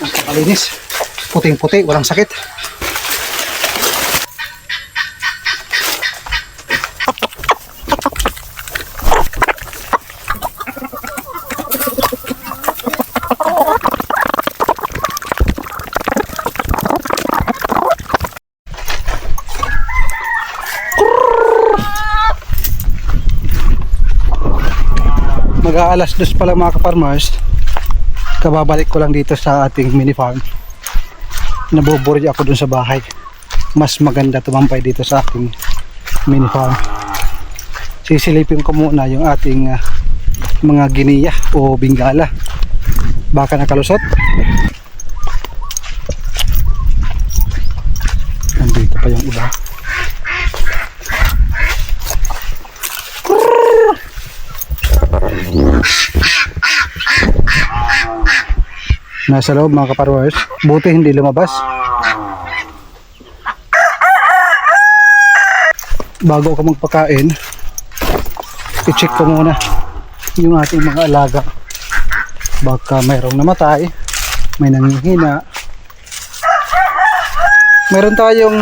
Napakalinis. Puting-puti, walang sakit. Mag-aalas 2 pa lang mga ka-farmers. Kababalik ko lang dito sa ating mini farm. Naboboard ako dun sa bahay. Mas maganda tumampay dito sa ating mini farm. Sisilipin ko muna yung ating mga giniya o bingala. Baka nakalusot. Nandito pa yung iba. Nasa loob mga kaparwers. Buti hindi lumabas. Bago ka magpakain, i-check ko muna yung ating mga alaga. Baka mayroong namatay, may nanghihina. Meron tayong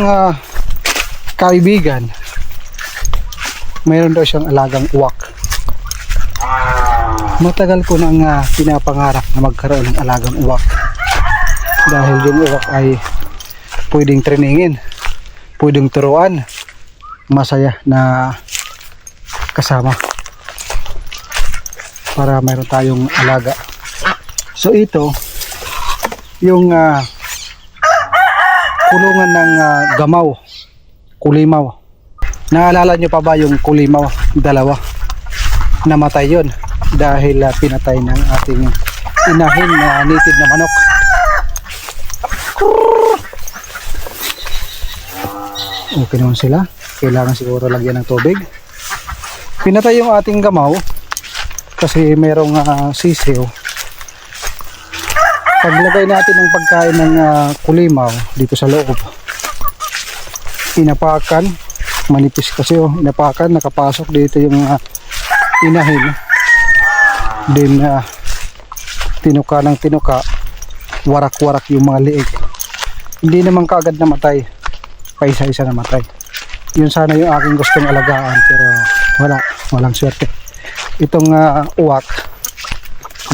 kaibigan. Mayroon daw siyang alagang uwak. Matagal ko nang pinapangarap na magkaroon ng alagang uwak. Dahil yung uwak ay pwedeng trainingin, pwedeng turuan, masaya na kasama para mayroon tayong alaga. So ito yung kulungan ng gamaw, kulimaw. Naalala nyo pa ba yung kulimaw? Dalawa. Namatay yun dahil pinatay ng ating inahin na native na manok. Okay naman sila. Kailangan siguro lagyan ng tubig. Pinatay yung ating gamaw kasi mayroong sisiw. Paglagay natin ng pagkain ng kulimaw dito sa loob, inapakan, manipis kasi inapakan, nakapasok dito yung inahin. Then tinuka ng tinuka, warak-warak yung mga liig. Hindi naman kaagad namatay, paisa-isa namatay. Yun sana yung aking gustong alagaan, pero walang swerte. Itong uwak,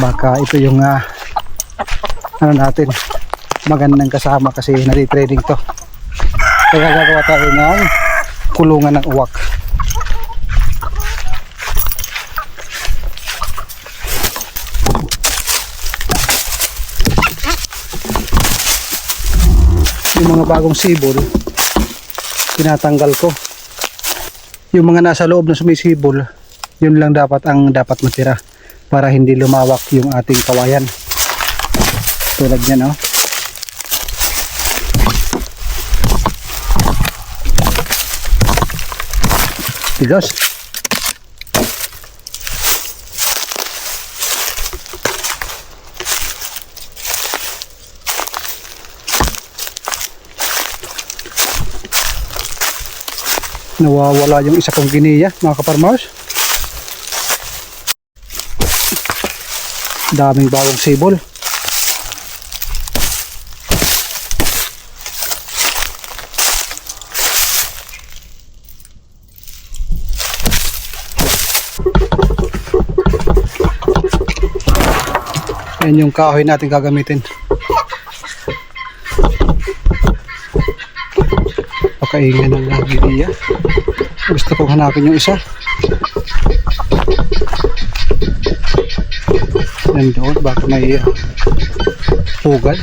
baka ito yung ano natin, magandang kasama kasi nati-training to. Kaya gagawa tayo ng kulungan ng uwak. Yung mga bagong sibol, tinatanggal ko. Yung mga nasa loob na sumisibol, yun lang dapat ang dapat matira para hindi lumawak yung ating kawayan. Tulad niya, no? Tigas. Nawawala yung isa kong giniya mga kaparmers. Daming bagong sibol. Yan yung kahoy natin gagamitin. Pakaingin ng giniya. Gusto kong hanapin yung isa. Nandoon, baka may pugad.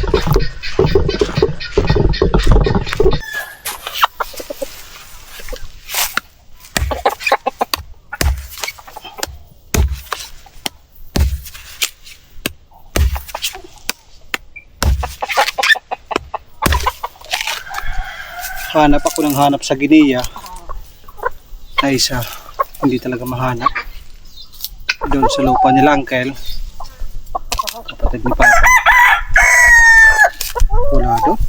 Hanap ako ng hanap sa giniya na isa, hindi talaga mahanap. Doon sa lupa nila uncle, kapatid ni Papa, wala doon.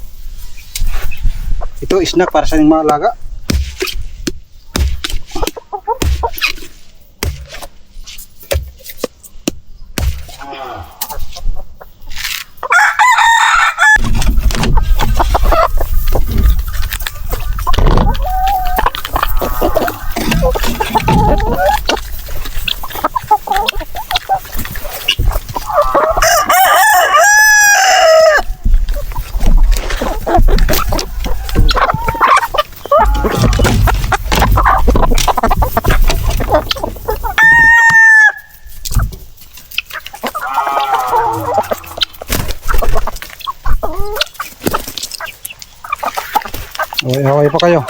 Ito snack para sa mga alaga. Okay pa kayo.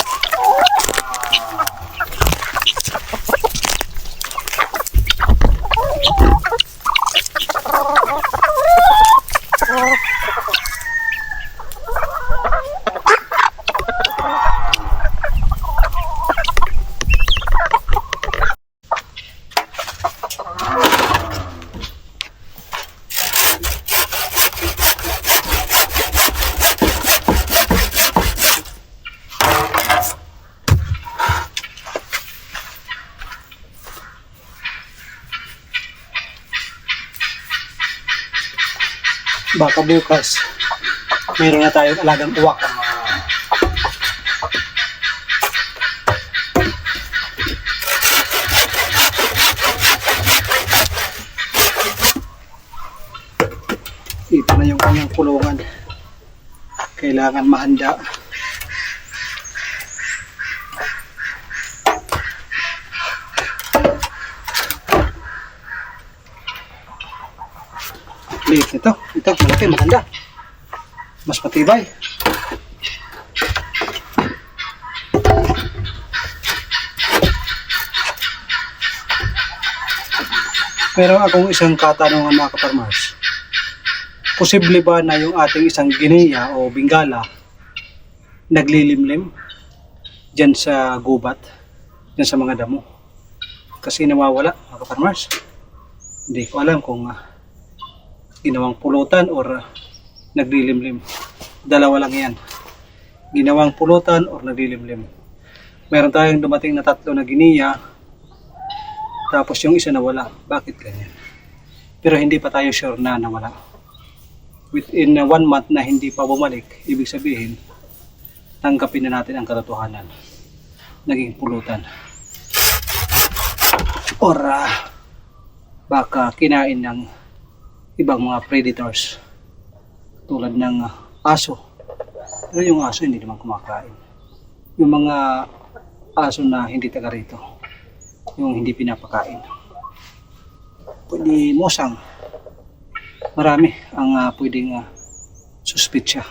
Baka bukas meron na tayong alagang uwak. Ito na yung kanyang kulungan. Kailangan mahanda. Liit nito. Ito, malaki, maganda. Mas patibay. Pero akong isang katanungan mga kaparmers. Posible ba na yung ating isang gineya o bingala naglilimlim dyan sa gubat, dyan sa mga damo? Kasi nawawala mga kaparmers. Hindi ko alam kung ginawang pulutan or naglilimlim. Dalawa lang yan. Ginawang pulutan or naglilimlim. Meron tayong dumating na 3 na giniya, tapos yung isa nawala. Bakit ganyan? Pero hindi pa tayo sure na nawala. Within 1 month na hindi pa bumalik, ibig sabihin, tanggapin na natin ang katotohanan. Naging pulutan. Or baka kinain ng ibang mga predators tulad ng aso. Pero yung aso hindi naman kumakain. Yung mga aso na hindi taga rito, yung hindi pinapakain, pwede mosang. Marami ang pwedeng suspitsya.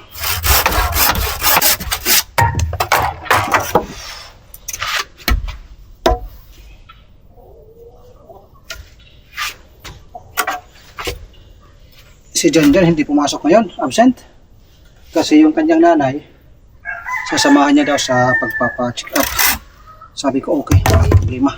Si John hindi pumasok ngayon, absent. Kasi yung kanyang nanay, sasamahan niya daw sa pagpapa-check up. Sabi ko okay, wala problema.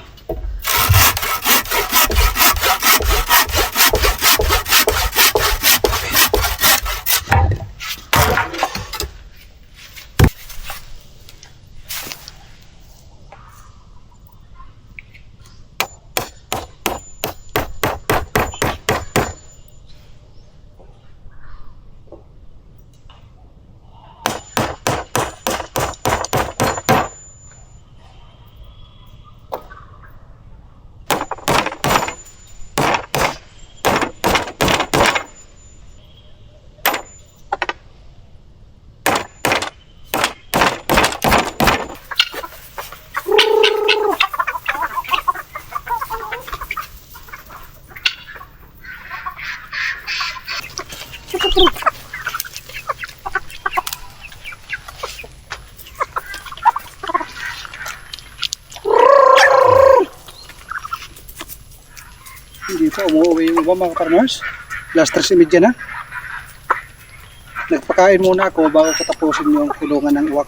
Hindi pa umuwi yung iba mga partners. Last 3:30 na. Nagpakain muna ako bago ko tapusin yung kulungan ng uwak.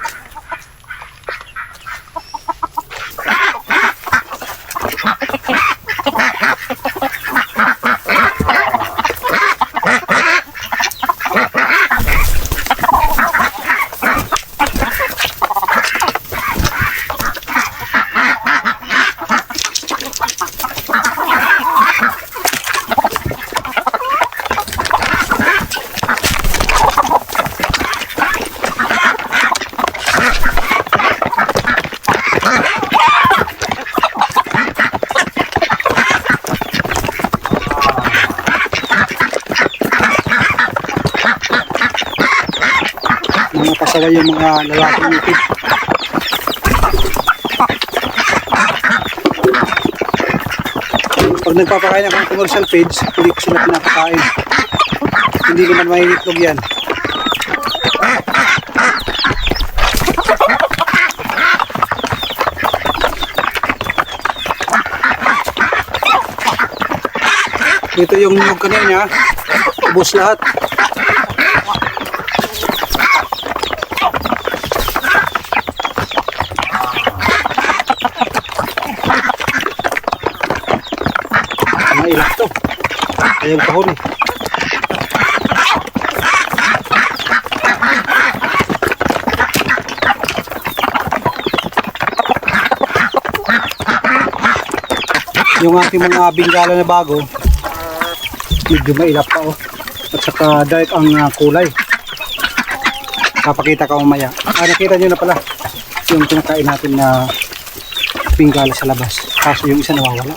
Mga pasaway yung mga lalaking itig. Pag nagpapakain ako ng commercial page, hindi ko sila pinapakain. Hindi naman mainitlog yan. Ito yung niyog kanina. Ubos lahat. Mailak to. Ayaw kahon eh. Yung ating mga bingala na bago, medyo mailap pa oh. At saka dark ang kulay. Papakita ko mamaya. Nakita nyo na pala yung kinakain natin na bingala sa labas. Kaso yung isa nawawala.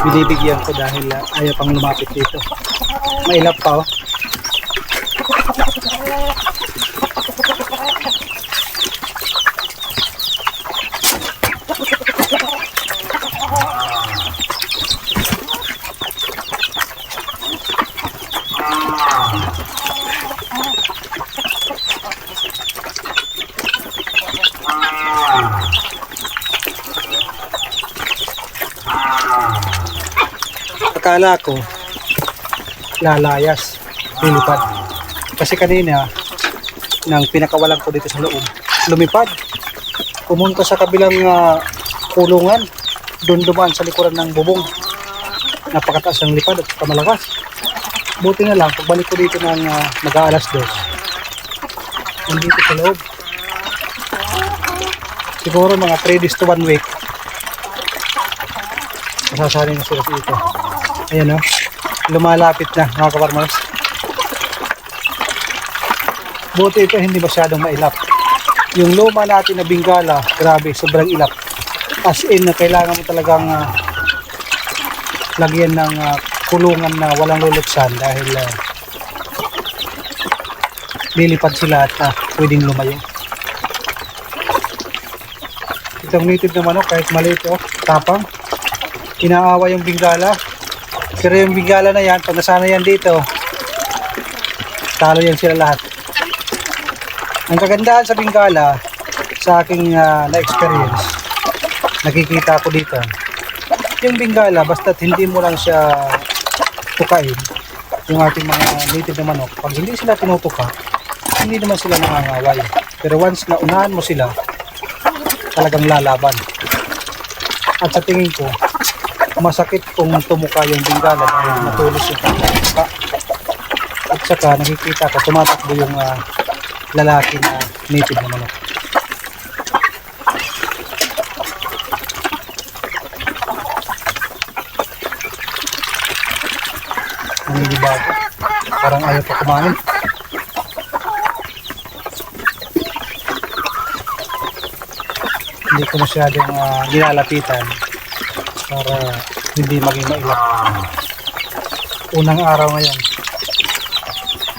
Binibigyan ko dahil ayaw pang lumapit dito. Mailap pa oh. Akala ko lalayas, lilipad. Kasi kanina nang pinakawalan ko dito sa loob, lumipad. Pumunta sa kabilang kulungan, doon dumaan sa likuran ng bubong. Napakataas ng lipad at kamalakas. Buti na lang, pagbalik ko dito ng mag-aalas 2, nandito sa loob. Siguro mga 3 days to 1 week. Masasanay na sila dito. Ayan o, lumalapit na mga kaparmers. Buti ito hindi masyadong mailap. Yung luma natin na bingala, grabe, sobrang ilap. As in, kailangan mo talagang lagyan ng kulungan na walang luluksan dahil lilipad sila at pwedeng lumayo. Itong native na manok, kahit maliit o, tapang, inaawa yung bingala. Pero yung bingala na yan, pag nasana yan dito, talo yan sila lahat. Ang kagandahan sa bingala, sa aking na-experience, nakikita ko dito, yung bingala, basta't hindi mo lang siya tukain, yung ating mga native na manok, pag hindi sila tinutuka, hindi naman sila nangangaway. Pero once na unahan mo sila, talagang lalaban. At sa tingin ko, masakit kung tumuka yung bingala dahil matulis yung tumuka. At saka nakikita ko tumatakbo yung lalaki na native na manok. Naninibago, parang ayaw pa kumain. Hindi ko masyadong nilalapitan para hindi maging mailap. Unang araw ngayon.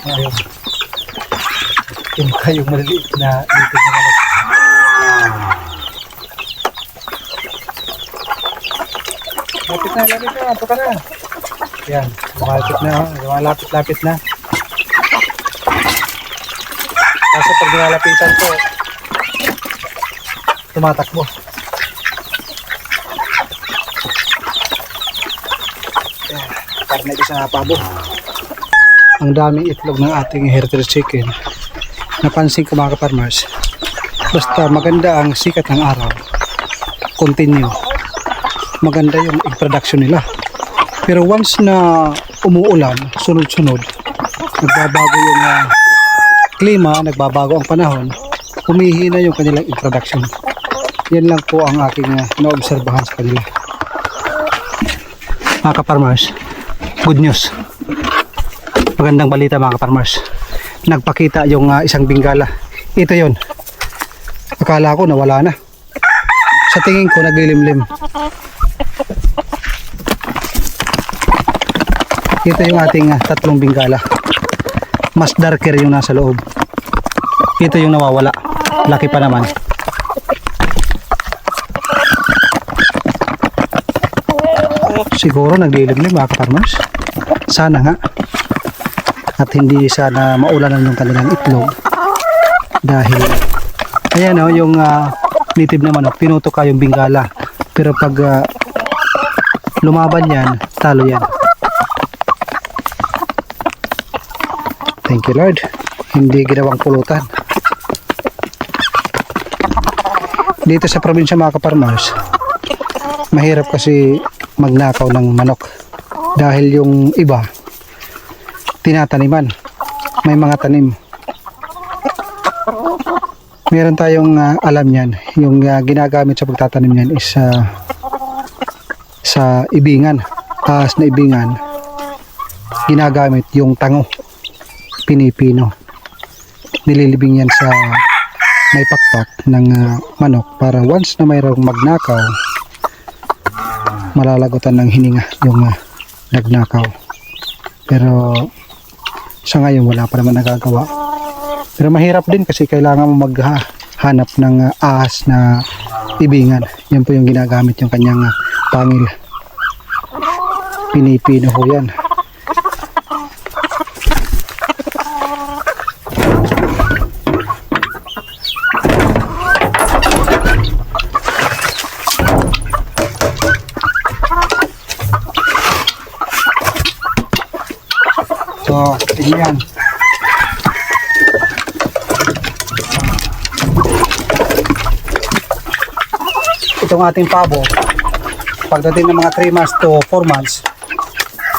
Ngayon. Yung kayong maliliit na native na manok. Lapit na, ito ka na. Yan, lumalapit na. Kasi pag nilalapitan ko, tumatakbo. Karne ko sa pabo. Ang daming itlog ng ating heritage chicken. Napansin ko mga ka-farmers, basta maganda ang sikat ng araw, continue, maganda yung egg production nila. Pero once na umuulan, sunod-sunod, nagbabago yung klima, nagbabago ang panahon, humihina yung kanilang egg production. Yan lang po ang aking naobserbahan sa kanila. Mga ka-farmers, good news. Magandang balita mga ka-farmers. Nagpakita yung isang bingala. Ito yon. Akala ko nawala na. Sa tingin ko naglilimlim. Ito yung ating tatlong bingala. Mas darker yung nasa loob. Ito yung nawawala. Laki pa naman. Siguro naglilimlim mga kaparmers. Sana nga. At hindi sana maulanan yung kanilang itlog. Dahil, ayan o, yung native na manok, tinutuka yung bingala. Pero pag lumaban yan, talo yan. Thank you Lord. Hindi ginawang pulutan. Dito sa probinsya mga kaparmers, mahirap kasi magnakaw ng manok. Dahil yung iba, tinataniman. May mga tanim. Meron tayong alam yan. Yung ginagamit sa pagtatanim yan is sa ibingan. Taas na ibingan, ginagamit yung tango. Pinipino. Nililibing yan sa may pakpak ng manok para once na mayroong magnakaw, malalagutan ng hininga yung nagnakaw. Pero sa ngayon wala pa naman nagagawa. Pero mahirap din kasi kailangan mo maghanap ng ahas na ibingan. Yan po yung ginagamit yung kanyang pangil. Pinipino ho yan. So, tingnan. Itong ating pabo, pagdating ng mga 3 months to 4 months,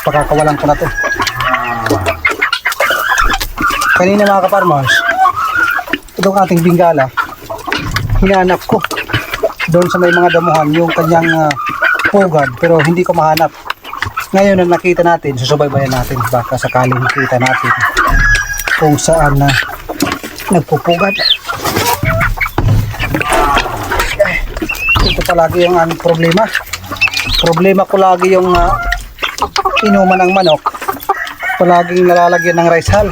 pagkakawalan ko na to. Kanina mga kaparmers, itong ating bingala, hinanap ko doon sa may mga damuhan yung kanyang pugad, pero hindi ko mahanap. Ngayon na nakita natin, susubaybayan natin, baka sakaling makita natin kung saan na nagpupugad. Ito palagi yung aming problema. Problema ko lagi yung inuman ng manok. Palaging nalalagyan ng rice hull.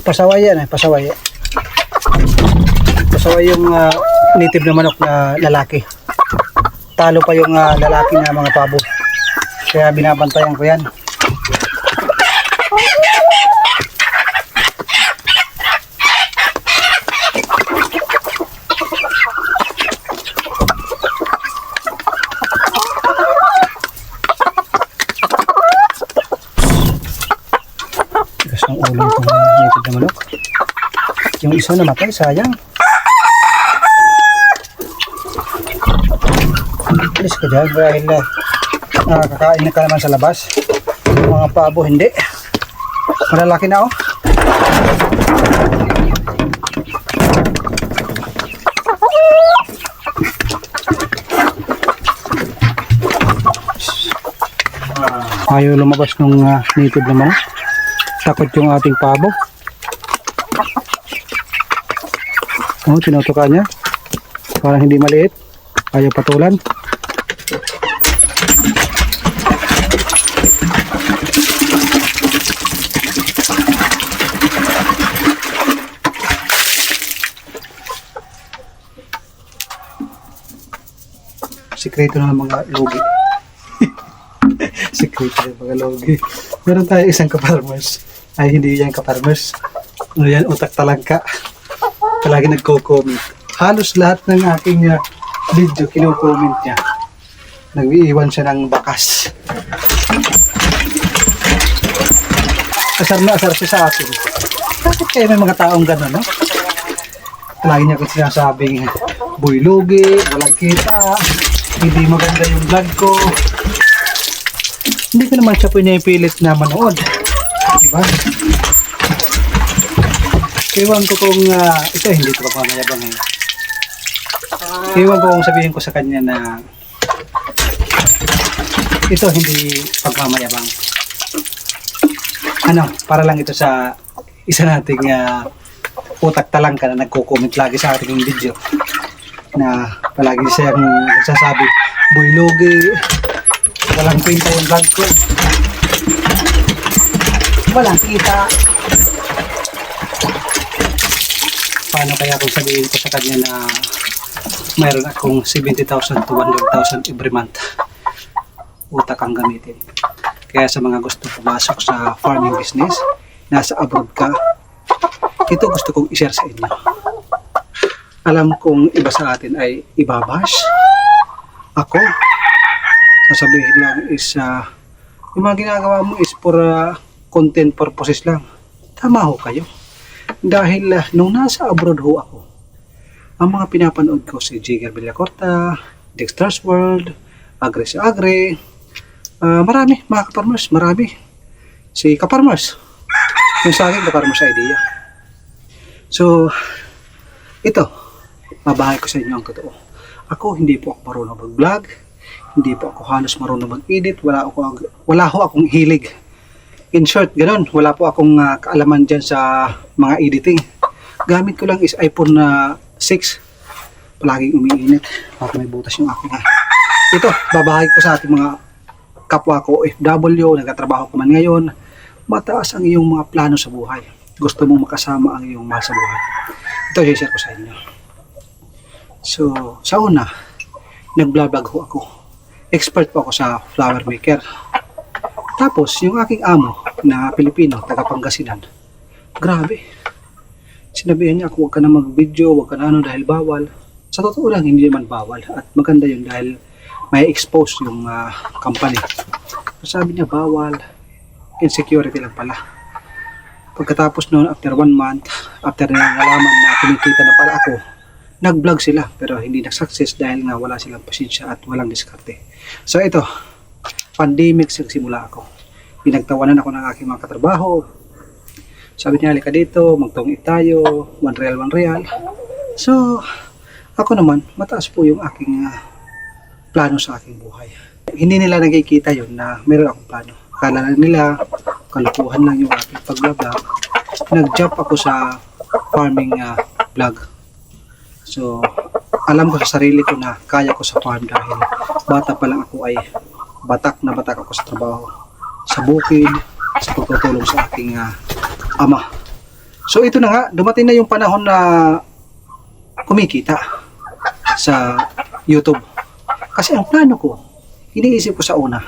Pasaway yan pasaway. Pasaway yung native na manok na lalaki. Talo pa yung lalaki na mga pabo. Kaya binabantayan ko yan. Tigas ng ulo itong native na manok. Yung isa namatay, sayang. Alis ka dyan dahil nakakakain ka naman sa labas. Yung mga pabo hindi. Malalaki na ayaw lumabas nung native naman. Takot yung ating pabo. Tinutukan niya. Parang hindi maliit. Ayaw patulan. Sikreto na ng mga logi. Sikreto ng mga logi. Meron tayo isang kaparmers. Ay hindi yan kaparmers. Ano yan, utak talangka. Palagi nagko-comment. Halos lahat ng aking video kino-comment niya. Nag-iiwan siya ng bakas. Asar na asar siya sa akin. Bakit kayo may mga taong gano'n, no? Palagi niya kung sinasabing buy-lugi, walang kita, hindi maganda yung vlog ko. Hindi ko naman siya pinipilit na manood. Diba? Ewan ko kung ito hindi ko pa mamayabang eh. Ewan ko kung sabihin ko sa kanya na ito hindi pagmamayabang. Para lang ito sa isa nating utak talangka na nagko-comment lagi sa ating video. Na palagi siyang nagsasabi, boy logi, walang kwenta yung vlog ko. Walang kita. Kaya kung sabihin ko sa kanya na mayroon akong 70,000 to 100,000 every month, utak ang gamitin. Kaya sa mga gusto pumasok sa farming business, nasa abroad ka, ito gusto kong i-share sa inyo. Alam kong iba sa atin ay ibabash. Ako, sasabihin lang is yung mga ginagawa mo is for content purposes lang. Tama ho kayo. Dahil nung nasa abroad ho ako, ang mga pinapanood ko si Jigger Villacorta, Dexter's World, Agri sa Agri, marami mga kaparmers, marami. Si Kaparmers, yung sa akin Kaparmers idea. So, ito, mabahay ko sa inyo ang totoo. Ako, hindi po ako marunong mag-vlog, hindi po ako halos marunong mag-edit, wala ho akong hilig. In short, ganun, wala po akong kaalaman dyan sa mga editing. Gamit ko lang is iPhone 6. Palaging umiinit. Bakit may butas yung aking Ito, babahay ko sa ating mga kapwa ko OFW, nagtatrabaho ko man ngayon. Mataas ang iyong mga plano sa buhay. Gusto mong makasama ang iyong mahal sa buhay. Ito, i-share ko sa inyo. So, sa una, nag-vlog ho ako. Expert po ako sa flower maker. Tapos, yung aking amo na Pilipino, taga Pangasinan, grabe. Sinabihan niya ako, huwag ka na mag-video, huwag ka na dahil bawal. Sa totoo lang, hindi naman bawal. At maganda yun dahil may expose yung company. So, sabi niya, bawal. Insecurity lang pala. Pagkatapos noon, after 1 month, after na nalaman na kumikita na pala ako, nag-vlog sila pero hindi na-success dahil nga wala silang pasensya at walang diskarte. So ito, pandemic simula ako. Pinagtawanan ako ng aking mga katrabaho. Sabi niya, halika dito, magtungit tayo, 1 real, 1 real. So, ako naman, mataas po yung aking plano sa aking buhay. Hindi nila nakikita yun na meron akong plano. Akala lang nila, kalukuhan lang yung aking pag-vlog. Nag-job ako sa farming vlog. So, alam ko sa sarili ko na kaya ko sa farm dahil bata pa lang ako ay batak na batak ako sa trabaho. Sa bukid, sa pagtutulong sa aking ama. So, ito na nga, dumating na yung panahon na kumikita sa YouTube. Kasi ang plano ko, iniisip ko sa una,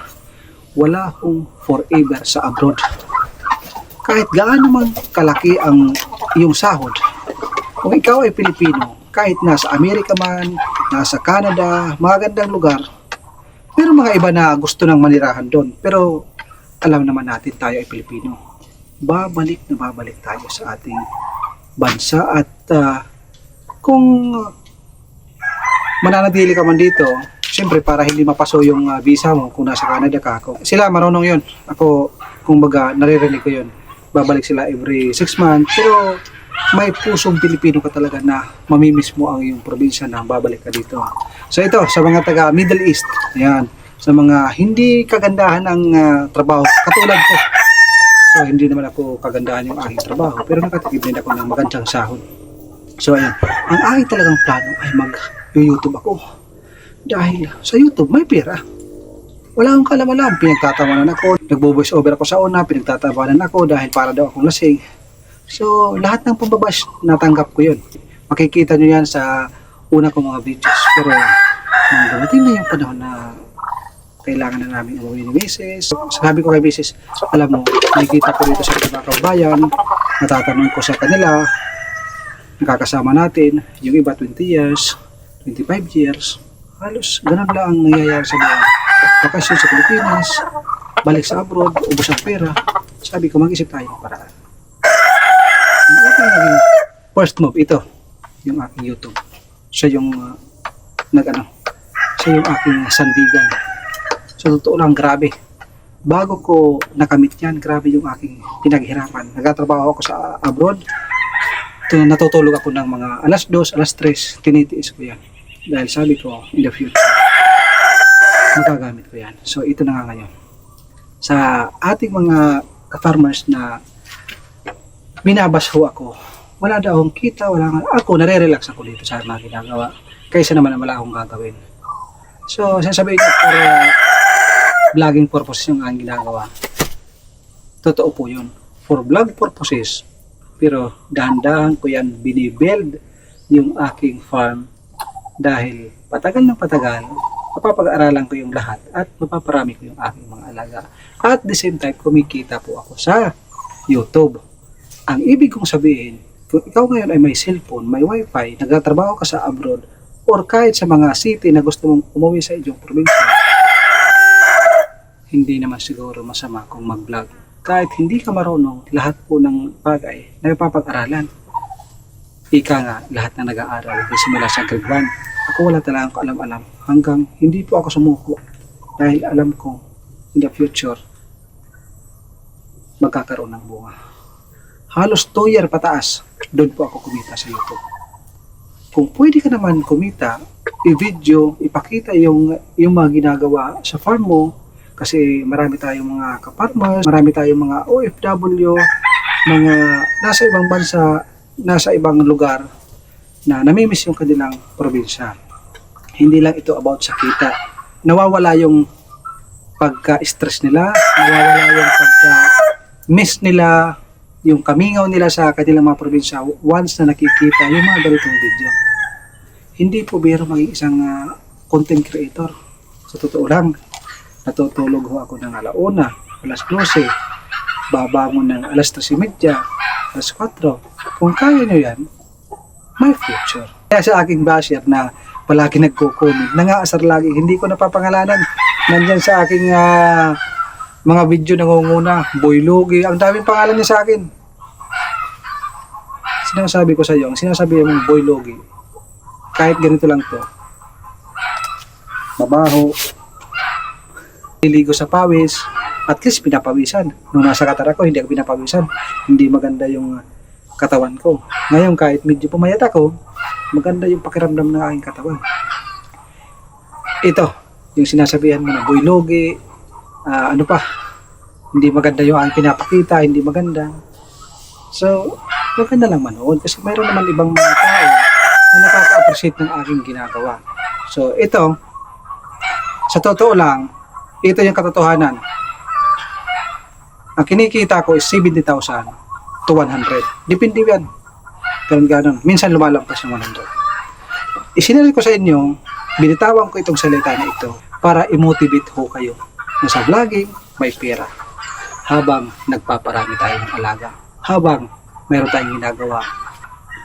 wala akong forever sa abroad. Kahit gaano man kalaki ang iyong sahod, kung ikaw ay Pilipino, kahit nasa Amerika man, nasa Canada, magandang lugar, pero mga iba na gusto nang manirahan doon. Pero alam naman natin tayo ay Pilipino. Babalik na babalik tayo sa ating bansa at kung mananatili ka man dito, siyempre para hindi mapaso yung visa mo kung nasa Canada ka. Sila marunong yun. Ako, kung baga, naririnig ko yun. Babalik sila every 6 months. Pero may pusong Pilipino ka talaga na mamimiss mo ang iyong probinsya na babalik ka dito. So ito, sa mga taga Middle East, ayan, sa mga hindi kagandahan ng trabaho, katulad ko. So hindi naman ako kagandahan yung aking trabaho, pero nakatipid din ako ng magandang sahod. So ayan, ang aking talagang plano ay mag-YouTube ako. Dahil sa YouTube may pera. Wala akong kalaman-alam, pinagtatawanan ako, nagbo-voice over ako sa una, pinagtatawanan ako dahil para daw akong lasing. So, lahat ng pambabash, natanggap ko yun. Makikita nyo yan sa una kong mga videos. Pero, nung dumating na yung panahon na kailangan na namin umuwi ni Mrs. Sabi ko kay Mrs., alam mo, nakikita ko dito sa mga kabayan, natatanong ko sa kanila, nakakasama natin, yung iba 20 years, 25 years, halos ganun lang ang nangyayari sa buhay. Bakasyon sa Pilipinas, balik sa abroad, ubos ang pera. Sabi ko, mag-isip tayo ng paraan. Ang first move, ito, yung aking YouTube. Siya yung siya yung aking sandigan. So, totoo lang, grabe. Bago ko nakamit yan, grabe yung aking pinaghirapan. Nagtatrabaho ako sa abroad. Natutulog ako ng mga alas 2, alas 3, tinitiis ko yan. Dahil sabi ko, in the future, magagamit ko yan. So, ito na nga ngayon. Sa ating mga ka-farmers na binabasho ako, wala daw akong kita, wala nga, ako, nare-relax ako dito sa mga ginagawa. Kaysa naman wala akong gagawin. So, sasabihin ko for vlogging purposes yung aking ginagawa. Totoo po yun. For vlog purposes, pero dahan-dahan ko yan binibuild yung aking farm dahil patagal ng patagal, mapapag-aralan ko yung lahat at mapaparami ko yung aking mga alaga. At the same time, kumikita po ako sa YouTube. Ang ibig kong sabihin, kung ikaw ngayon ay may cellphone, may wifi, nagtatrabaho ka sa abroad, or kahit sa mga city na gusto mong umuwi sa inyong probinsya, hindi naman siguro masama kung mag-vlog. Kahit hindi ka marunong, lahat po ng bagay na napapag-aralan. Ika nga, lahat na nag-aaral, simula sa grade 1. Ako wala talagang alam-alam hanggang hindi po ako sumuko dahil alam ko in the future magkakaroon ng bunga. Halos 2 year pataas, doon po ako kumita sa YouTube. Kung pwede ka naman kumita, i-video, ipakita yung mga ginagawa sa farm mo, kasi marami tayong mga ka-farmers, marami tayong mga OFW, mga nasa ibang bansa, nasa ibang lugar na namimiss yung kanilang probinsya. Hindi lang ito about sa kita. Nawawala yung pagka-stress nila, nawawala yung pagka-miss nila, yung kamingaw nila sa kanilang mga probinsya once na nakikita yung mga ganitong video. Hindi po biro maging isang content creator. Sa totoo lang, natutulog ho ako ng alauna, alas 12, babangon ng alas 3:30, alas 4. Kung kaya nyo yan, my future. Kaya sa aking basher na palagi nagko-comment, nangaasar lagi, hindi ko napapangalanan. Nandyan sa aking mga video nangunguna, Boy Logi, ang daming pangalan niya sa akin. Sinasabi ko sa iyo, ang sinasabi mong Boy Logi, kahit ganito lang to, mabaho, niligo sa pawis, at least pinapawisan. Nung nasa Qatar ako, hindi ako pinapawisan. Hindi maganda yung katawan ko. Ngayon, kahit medyo pumayat ako, maganda yung pakiramdam ng aking katawan. Ito, yung sinasabihan mo na Boy Logi, ano pa, hindi maganda yung aking pinapakita, hindi maganda. So, maganda lang manood kasi mayroon naman ibang mga tao na nakaka-appreciate ng aking ginagawa. So, ito, sa totoo lang, ito yung katotohanan. Ang kinikita ko is 70,000 to 100. Depende yan. Ganun. Minsan lumalampas ng 100. Isinari ko sa inyo, binitawan ko itong salita na ito para i-motivate ho kayo na sa vlogging may pera. Habang nagpaparami tayo ng alaga. Habang mayroon tayong ginagawa.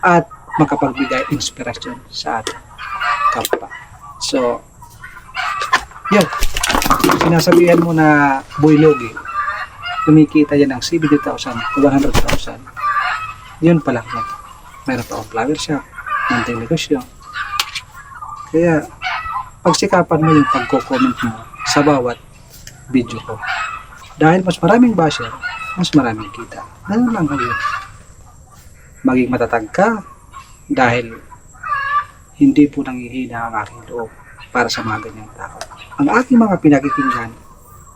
At makapagbigay inspirasyon sa ating kapwa. So, yun. Sinasabihan mo na Boy Logi, kumikita yan ng 70,000 to 100,000. Yun pa lang yan. Mayroon pa akong flower shop, munting negosyo. Kaya, pagsikapan mo yung pagko-comment mo sa bawat video ko. Dahil mas maraming basher, mas maraming kita. Ganun lang kayo. Maging matatag ka dahil hindi po nangihina ang aking loob para sa mga ganyang tao. Ang aking mga pinakikinggan,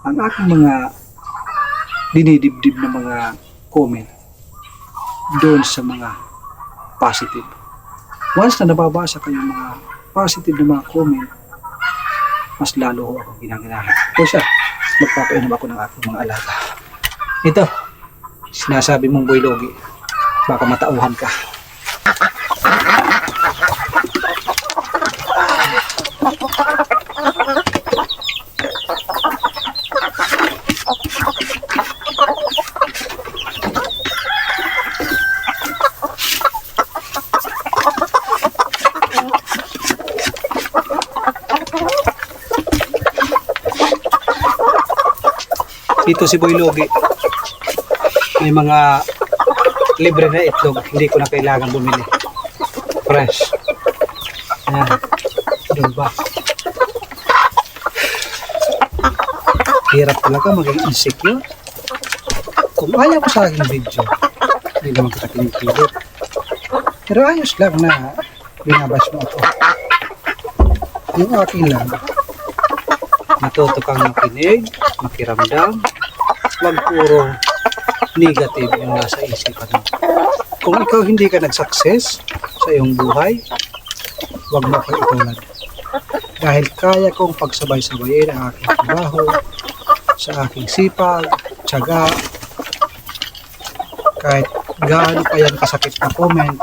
ang aking mga dinidibdib na mga comment doon sa mga positive. Once na nababasa kayo mga positive na mga comment, mas lalo ho akong ginaganahan. O siya, magpapainom ako ng aking mga alaga. Ito, sinasabi mong Boy Logi, baka matauhan ka. Dito si Boy Logi, may mga libre na itlog, hindi ko na kailangan bumili. Fresh. Ayan. Doon ba? Hirap talaga maging insecure. Kung ayaw ko sa aking video, hindi naman kita pinipilit. Pero ayos lang na binabas mo ako. Yung akin lang, matuto kang makinig, makiramdam, wag puro negative yung nasa isipan mo. Kung ikaw hindi ka nag-success sa iyong buhay, wag mo kayo itulad. Dahil kaya kong pagsabay-sabayin ang aking trabaho sa aking sipag, tiyaga, kahit gaano pa yan kasakit na comment,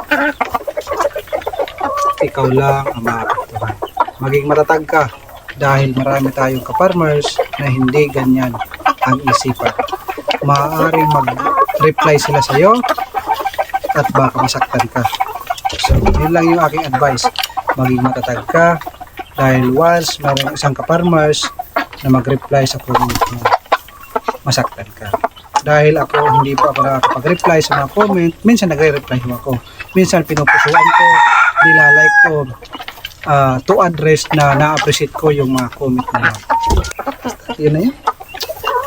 ikaw lang ang maapektuhan. Maging matatag ka dahil marami tayong ka-farmers na hindi ganyan ang isipan. Maaaring mag-reply sila sa iyo at baka masaktan ka. So, yun lang yung aking advice. Maging matatag ka dahil once mayroong isang ka-farmers na mag-reply sa comment mo, masaktan ka. Dahil ako, hindi po ako nakakapag-reply sa mga comment, minsan nagre-reply ako. Minsan pinupusuan ko, nilalike ko, to address na na-appreciate ko yung mga comment na yun na yun.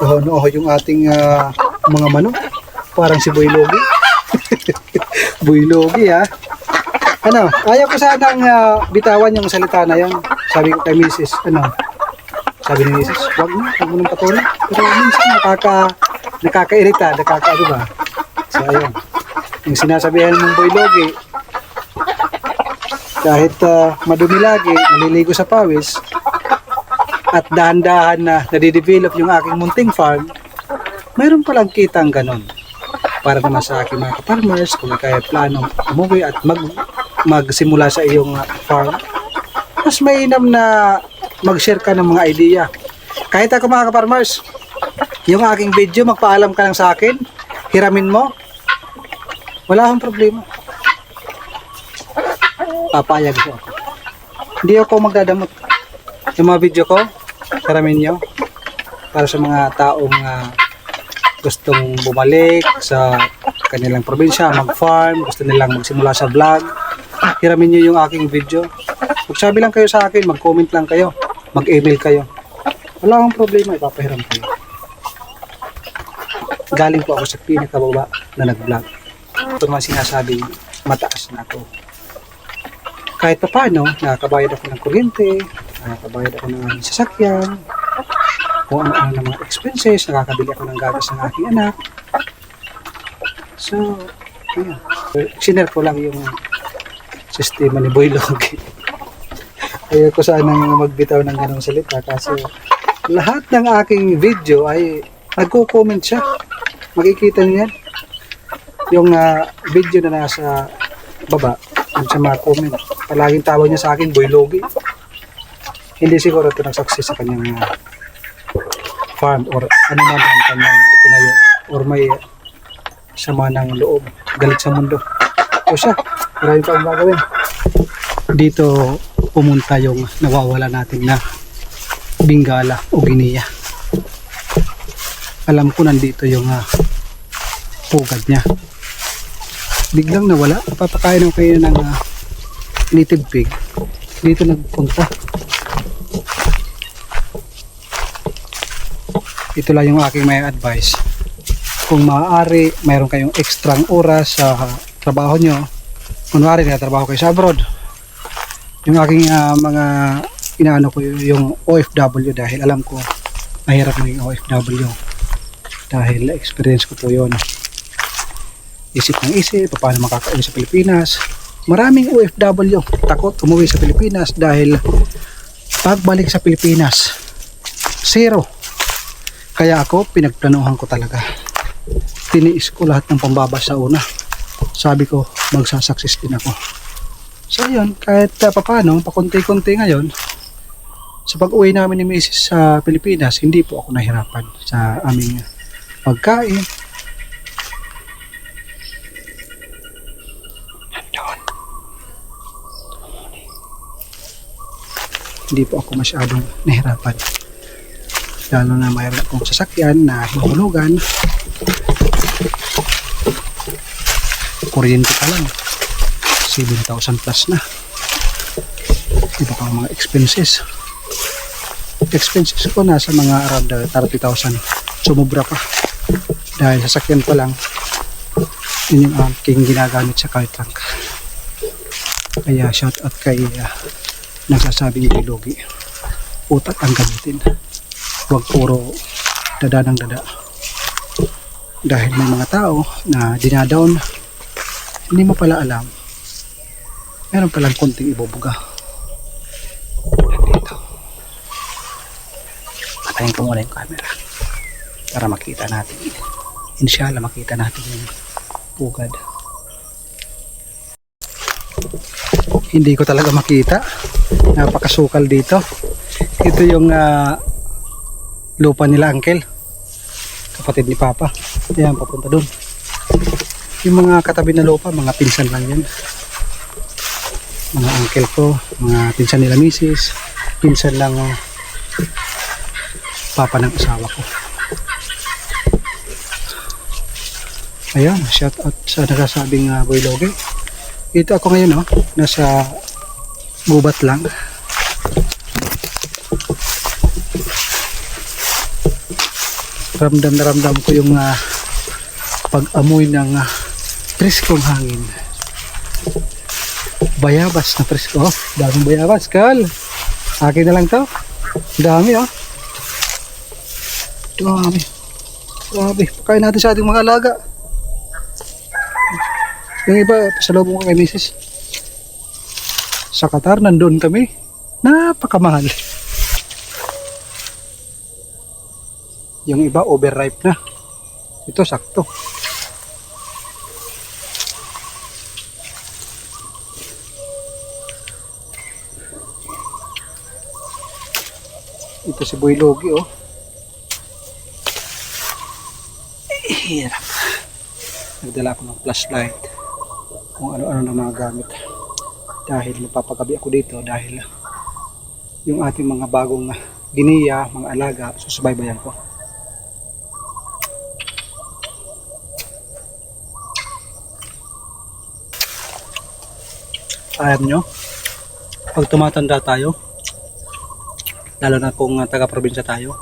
Oho yung ating mga manok. Parang si Boy Logi. Boy Logi ha. Ano, ayaw ko sanang bitawan yung salita na yun. Sabi ko kay Mrs. Sabi ni Mrs. Huwag mo nang patuloy. Pero minsan nakakairita, nakakaano ba? So ayun. Yung sinasabihan mong Boy Logi, kahit madumi lagi, naliligo sa pawis, at dahan-dahan na nadidevelop yung aking munting farm, mayroon palang kitang ganon. Para naman sa aking mga farmers, kung kaya plano umuwi at magsimula sa iyong farm, mas mainam na mag-share ka ng mga idea. Kahit ako mga farmers, yung aking video, magpaalam ka lang sa akin, hiramin mo, wala akong problema. Papayag ko ako. Hindi ako magdadamot. Yung mga video ko, hiramin nyo para sa mga taong gustong bumalik sa kanilang probinsya, mag-farm, gusto nilang magsimula sa vlog. Hiramin nyo yung aking video. Magsabi lang kayo sa akin, mag-comment lang kayo, mag-email kayo. Wala akong problema, ipapahiram kayo. Galing po ako sa pinakababa na nag-vlog. Ito naman sinasabing mataas na ako. Kahit pa paano, nakakabayad ako ng kuryente, nakakabayad ako ng sasakyan, kung ano-ano ng mga expenses, nakakabili ako ng gatas ng aking anak. So, ayun. Sinare ko lang yung sistema ni Boy Logi. Ayaw ko sanang magbitaw ng ganong salita kasi lahat ng aking video ay nagko-comment siya. Makikita niyo yan. Yung video na nasa baba, yung sa mga comment. Palaging tawag niya sa akin, Boy Logi. Hindi siguro ito nag-success sa kanyang farm or ano man ang kanyang itinayo or may sama ng loob, galit sa mundo. O siya, marami pa ang gagawin. Dito pumunta yung nawawala natin na Bingala o Guinea. Alam ko nandito yung pugad niya. Biglang nawala. Papakain ko kayo ng native pig. Dito nagpunta. Ito lang yung aking may advice. Kung maaari, mayroon kayong ekstrang oras sa trabaho nyo. Kunwari, trabaho kayo sa abroad. Yung aking mga inaano ko yung OFW dahil alam ko mahirap maging OFW. Dahil experience ko po yun. Isip ng isip, paano makakauwi sa Pilipinas. Maraming OFW takot umuwi sa Pilipinas dahil pagbalik sa Pilipinas, zero. Kaya ako, pinagplanuhan ko talaga. Tiniis ko lahat ng pambabas sa una. Sabi ko, magsasucess din ako. So yun, kahit papano, pakunti-kunti ngayon, sa pag-uwi namin ni Mrs. sa Pilipinas, hindi po ako nahirapan sa aming pagkain. Hindi po ako masyadong nahirapan. Lalo na mayroon akong sasakyan na hinulugan. Kuryente pa lang 7,000 plus na. Iba pang mga expenses ko nasa mga around 30,000. Sumubra pa dahil sasakyan pa lang yun yung aking ginagamit sa car trunk. Kaya shout out kay nagsasabing Boy Logi, utak ang gamitin, huwag puro dada ng dada. Dahil may mga tao na dinadown, hindi mo pala alam meron palang konting ibubuga. Dito patayin ko muna yung camera para makita natin, inshallah makita natin yung bugad. hindi ko talaga makita. Napakasukal dito. Ito yung lupa nila uncle, kapatid ni Papa. Ayan, papunta doon. Yung mga katabi na lupa, mga pinsan lang yan. Mga uncle ko, mga pinsan nila misis, pinsan lang papa ng asawa ko. Ayan, shout out sa nagsasabing Boy Loge. Ito ako ngayon, nasa gubat lang. Ramdam na ramdam ko yung pag-amoy ng preskong hangin. Bayabas na presko. Oh, daming bayabas, Kal. Akin na lang to. Dami, oh. Dami. Grabe. Pakain natin sa ating mga alaga. Yung iba, pasalubong ko kay misis. Sa Qatar, nandun kami. Napakamahal. Yung iba, overripe na. Ito, sakto. Ito si Boy Logi, oh. Hirap. Nagdala ako ng flashlight. Kung ano-ano na mga gamit. Dahil magpapagabi ako dito dahil yung ating mga bagong giniya, mga alaga, susubaybayan ko. Alam nyo, pag tumatanda tayo, lalo na kung taga-probinsya tayo,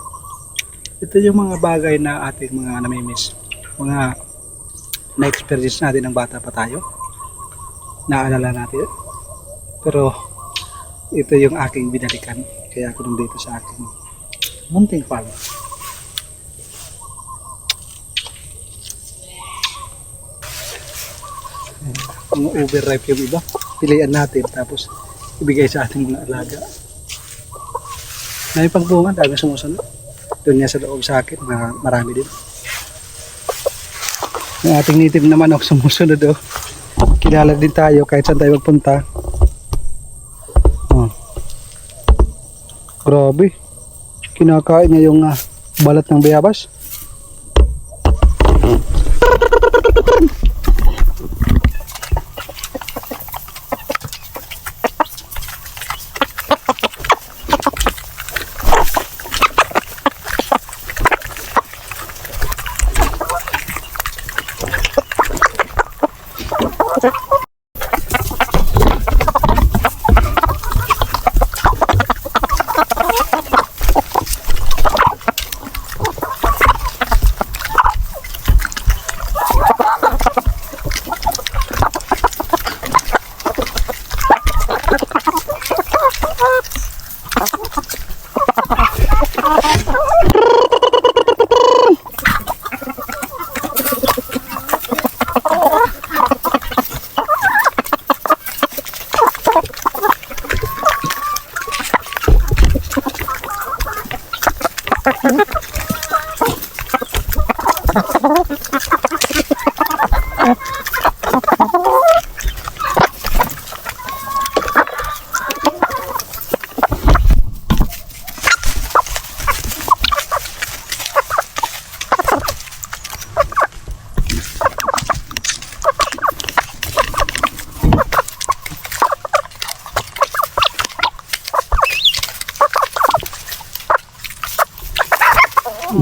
ito yung mga bagay na ating mga namimiss, mga na-experience natin ng bata pa tayo, naalala natin. Pero ito yung aking binalikan, kaya ako nandito sa aking munting farm. Mga overripe yung iba, pilihan natin tapos ibigay sa ating mga alaga. May pagbunga, dami sumusunod. Doon niya sa loob sa akin, marami din. Yung ating native naman sumusunod, oh. Kilala din tayo kahit saan tayo magpunta. Oh. Grabe. Kinakain niya yung balat ng bayabas.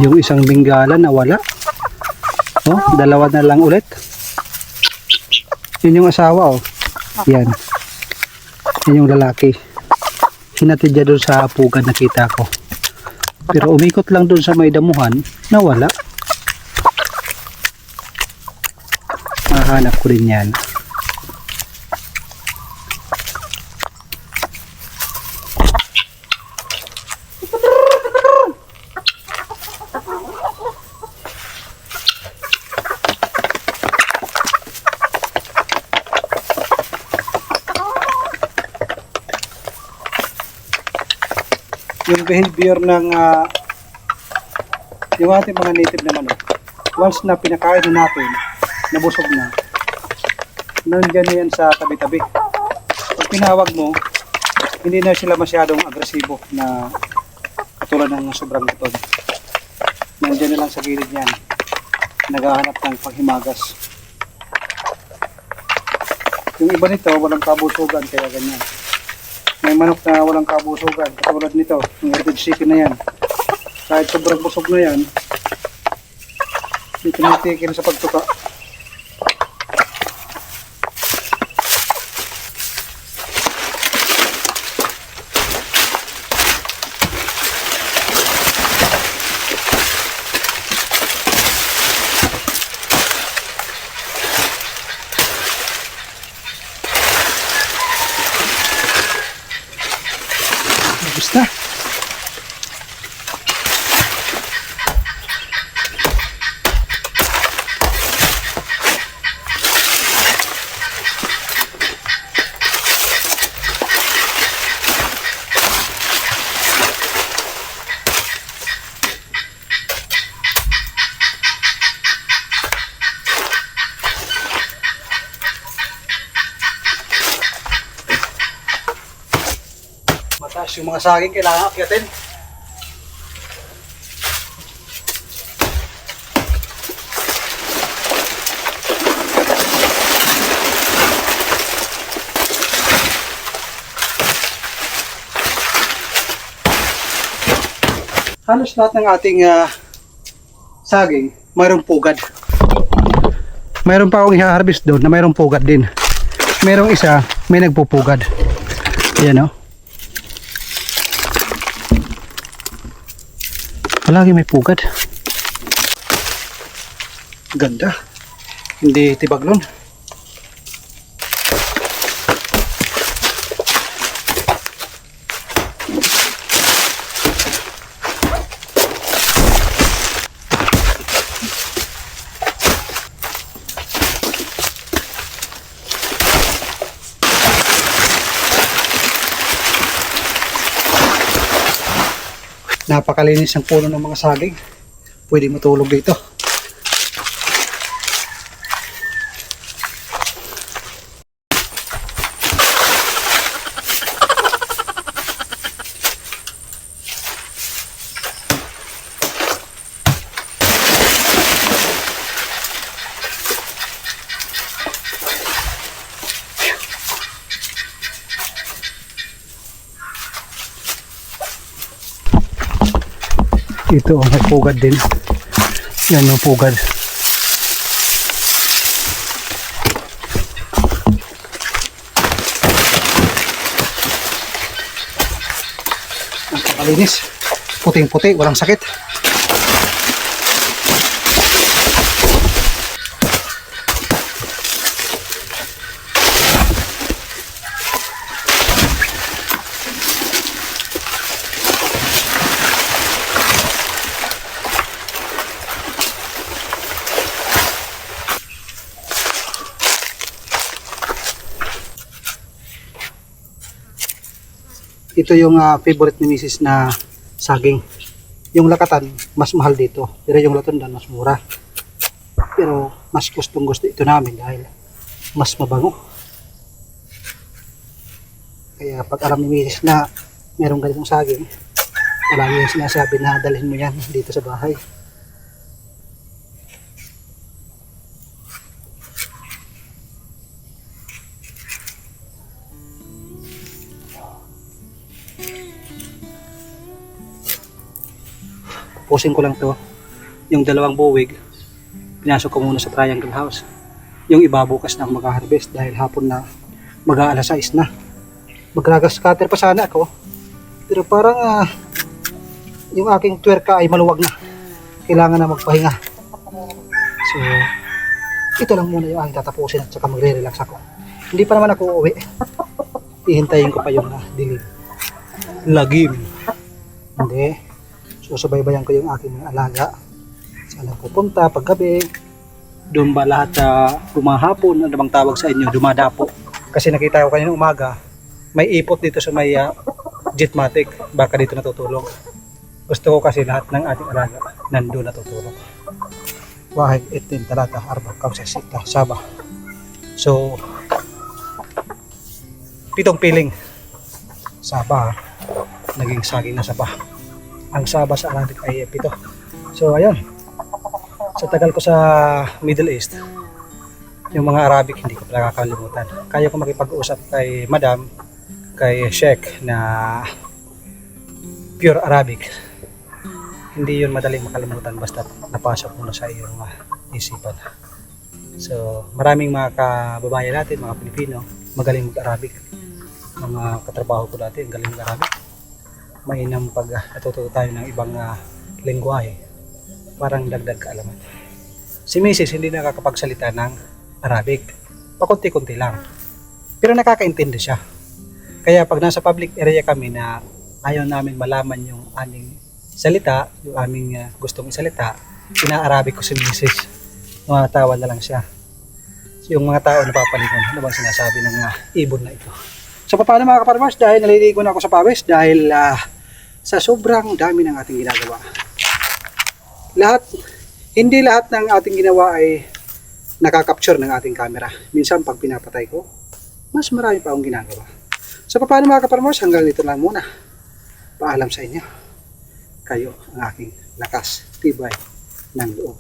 Yung isang bingala nawala. Oh, dalawa na lang ulit. Yun yung asawa, oh. Yan. Yan yung lalaki. Hinatid niya doon sa apugan, nakita ko. Pero umikot lang doon sa may damuhan, nawala. Mahanap ko rin yan. Yung behavior ng yung ating mga native na manok, once na pinakain na natin, nabusog na, nandiyan na yan sa tabi-tabi. Pag pinawag mo, hindi na sila masyadong agresibo na katulad ng sobrang buton. Nandiyan na lang sa gilid niyan, naghahanap ng panghimagas. Yung iba nito, walang kabusugan, kaya ganyan. May manok na walang kabusugan, katulad nito, yung heritage chicken na yan. Kahit sobrang busog na yan, hindi tinitigil sa pagtuka. Basta. Mataas yung mga saging, kailangan akyatin. Halos lahat ng ating saging, mayroong pugad. Mayroon pa akong i-harvest doon na mayroong pugad din. Mayroong isa, may nagpupugad. Ayan o. Palagi may pugad. Ganda. Hindi tibaglon. Napakalinis ang puno ng mga saging. Pwede matulog dito. Ito, may pugad din. Yan yung pugad. Napakalinis. Puting-puti, walang sakit. Ito yung favorite ni Mrs. na saging. Yung lakatan, mas mahal dito. Pero yung latundan, mas mura. Pero mas gustong gusto ito namin dahil mas mabango. Kaya pag alam ni Mrs. na merong ganitong saging, palagi yung sinasabi na dalhin mo yan dito sa bahay. Pusin ko lang to. Yung dalawang buwig, pinasok ko muna sa triangle house. Yung iba bukas na ako mag-harvest dahil hapon na mag-aalas 6 na. Mag-grass cutter pa sana ako. Pero parang yung aking twerka ay maluwag na. Kailangan na magpahinga. So, ito lang muna yung aking tatapusin at saka magre-relax ako. Hindi pa naman ako uuwi. Ihintayin ko pa yung dilim. Lagim. Hindi. Susubaybayan ko yung aking mga alaga. Saan ako pupunta paggabi. Doon ba lahat pumahapon, ano bang tawag sa inyo, dumadapo. Kasi nakita ko kanina umaga, may ipot dito sa may jetmatic. Baka dito natutulog. Gusto ko kasi lahat ng ating alaga nandun natutulog. Wahid, itin, talata, arba, kamsa, sita, saba. So, pitong piling. Saba, naging saging na saba. Ang saba sa Arabic ay 7. So ayun, sa tagal ko sa Middle East, yung mga Arabic hindi ko pala kakalimutan. Kaya ko makipag-usap kay Madam, kay Sheikh na pure Arabic. Hindi yun madaling makalimutan basta napasok mo na sa iyong isipan. So maraming mga kababayan natin, mga Pilipino, magaling mag-Arabic. Mga katrabaho ko dati, ang galing mag-Arabic. Mainam pag natututo tayo ng ibang lengguwahe, parang dagdag kaalaman. Si Mrs. hindi nakakapagsalita ng Arabic, pakunti-kunti lang, pero nakakaintindi siya. Kaya pag nasa public area kami na ayaw namin malaman yung aming salita, yung aming gustong isalita, ina-Arabic ko si Mrs. Tumatawa na lang siya. Yung mga tao napapalingon, ano bang sinasabi ng ibon na ito? So paano mga kaparmers, dahil naliligo na ako sa pawis dahil sa sobrang dami ng ating ginagawa. Hindi lahat ng ating ginawa ay nakakapture ng ating camera. Minsan pag pinapatay ko, mas marami pa akong ginagawa. So paano mga kaparmers, hanggang dito lang muna. Paalam sa inyo. Kayo ang aking lakas, tibay ng loob.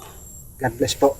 God bless po.